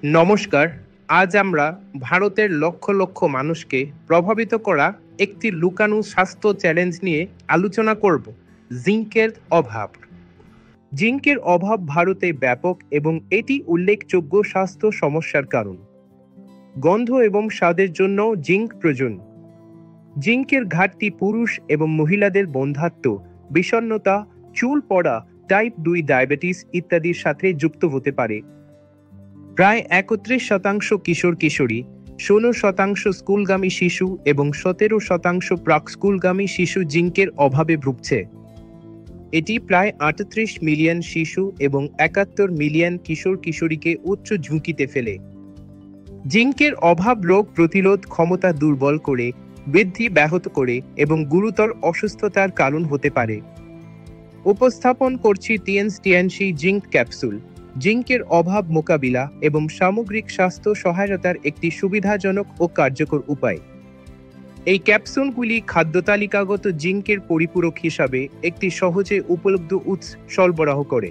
নমস্কার। আজ আমরা ভারতের লক্ষ লক্ষ মানুষকে প্রভাবিত করা একটি লুকানো স্বাস্থ্য চ্যালেঞ্জ নিয়ে আলোচনা করব, জিঙ্কের অভাব। জিঙ্কের অভাব ভারতে ব্যাপক এবং এটি উল্লেখযোগ্য স্বাস্থ্য সমস্যার কারণ। গন্ধ এবং স্বাদের জন্য জিঙ্ক প্রয়োজন। জিঙ্কের ঘাটতি পুরুষ এবং মহিলাদের বন্ধ্যাত্ব, বিষণ্ণতা, চুল পড়া, টাইপ 2 ডায়াবেটিস ইত্যাদির সাথে যুক্ত হতে পারে। প্রায় ৩১% কিশোর কিশোরী, ১৬% স্কুলগামী শিশু এবং ১৭% প্রাক স্কুলগামী শিশু জিঙ্কের অভাবে ভুগছে। এটি প্রায় ৩৮ মিলিয়ন শিশু এবং ৭১ মিলিয়ন কিশোর কিশোরীকে উচ্চ ঝুঁকিতে ফেলে। জিঙ্কের অভাব রোগ প্রতিরোধ ক্ষমতা দুর্বল করে, বৃদ্ধি ব্যাহত করে এবং গুরুতর অসুস্থতার কারণ হতে পারে। উপস্থাপন করছি টিএনসি জিঙ্ক ক্যাপসুল, জিঙ্কের অভাব মোকাবিলা এবং সামগ্রিক স্বাস্থ্য সহায়তার একটি সুবিধাজনক ও কার্যকর উপায়। এই ক্যাপসুলগুলি খাদ্যতালিকাগত জিঙ্কের পরিপূরক হিসাবে একটি সহজে উপলব্ধ উৎস সরবরাহ করে।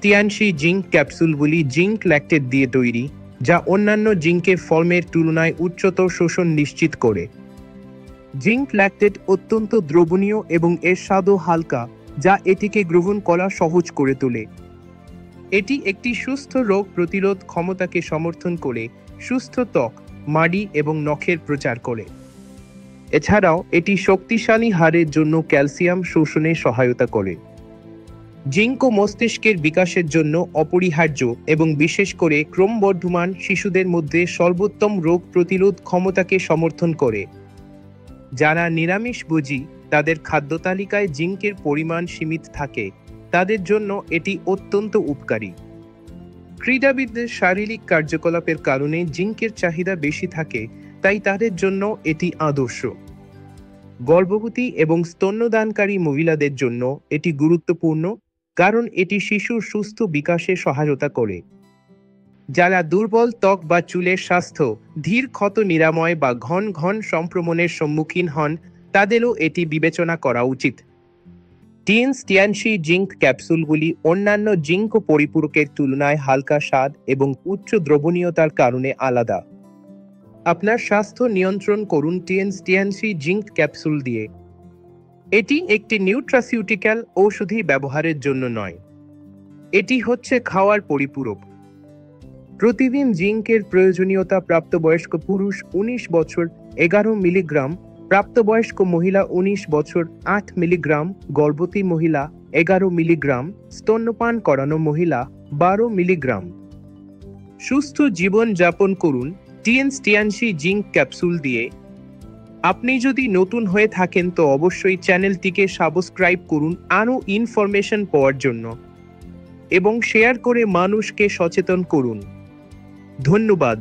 টিএনসি জিঙ্ক ক্যাপসুলগুলি জিঙ্ক ল্যাকটেট দিয়ে তৈরি, যা অন্যান্য জিঙ্কের ফর্মের তুলনায় উচ্চতর শোষণ নিশ্চিত করে। জিঙ্ক ল্যাকটেট অত্যন্ত দ্রবণীয় এবং এর স্বাদও হালকা, যা এটিকে গ্রহণ করা সহজ করে তোলে। এটি একটি সুস্থ রোগ প্রতিরোধ ক্ষমতাকে সমর্থন করে, সুস্থ ত্বক, মাড়ি এবং নখের প্রচার করে। এছাড়াও এটি শক্তিশালী হাড়ের জন্য ক্যালসিয়াম শোষণে সহায়তা করে। জিঙ্ক মস্তিষ্কের বিকাশের জন্য অপরিহার্য এবং বিশেষ করে ক্রমবর্ধমান শিশুদের মধ্যে সর্বোত্তম রোগ প্রতিরোধ ক্ষমতাকে সমর্থন করে। যারা নিরামিষভোজী, তাদের খাদ্য তালিকায় জিঙ্কের পরিমাণ সীমিত থাকে, তাদের জন্য এটি অত্যন্ত উপকারী। ক্রীড়াবিদদের শারীরিক কার্যকলাপের কারণে জিঙ্কের চাহিদা বেশি থাকে, তাই তাদের জন্য এটি আদর্শ। গর্ভবতী এবং স্তন্যদানকারী মহিলাদের জন্য এটি গুরুত্বপূর্ণ, কারণ এটি শিশুর সুস্থ বিকাশে সহায়তা করে। যারা দুর্বল ত্বক বা চুলের স্বাস্থ্য, ধীর ক্ষত নিরাময় বা ঘন ঘন সংক্রমণের সম্মুখীন হন, তাদেরও এটি বিবেচনা করা উচিত। টিএনসি জিঙ্ক ক্যাপসুলগুলি অন্যান্য জিঙ্ক পরিপূরকের তুলনায় হালকা স্বাদ এবং উচ্চ দ্রবণীয়তার কারণে আলাদা। আপনার স্বাস্থ্য নিয়ন্ত্রণ করুন টিএনসি জিঙ্ক ক্যাপসুল দিয়ে। এটি একটি নিউট্রাসিউটিক্যাল ঔষধি ব্যবহারের জন্য নয়, এটি হচ্ছে খাওয়ার পরিপূরক। প্রতিদিন জিঙ্কের প্রয়োজনীয়তা প্রাপ্তবয়স্ক পুরুষ ১৯ বছর ১১ মিলিগ্রাম, প্রাপ্তবয়স্ক মহিলা ১৯ বছর ৮ মিলিগ্রাম, গর্ভবতী মহিলা ১১ মিলিগ্রাম, স্তন্যপান করানো মহিলা ১২ মিলিগ্রাম। সুস্থ জীবন যাপন করুন টিএনসি জিঙ্ক ক্যাপসুল দিয়ে। আপনি যদি নতুন হয়ে থাকেন তো অবশ্যই চ্যানেলটিকে সাবস্ক্রাইব করুন আরও ইনফরমেশন পাওয়ার জন্য, এবং শেয়ার করে মানুষকে সচেতন করুন। ধন্যবাদ।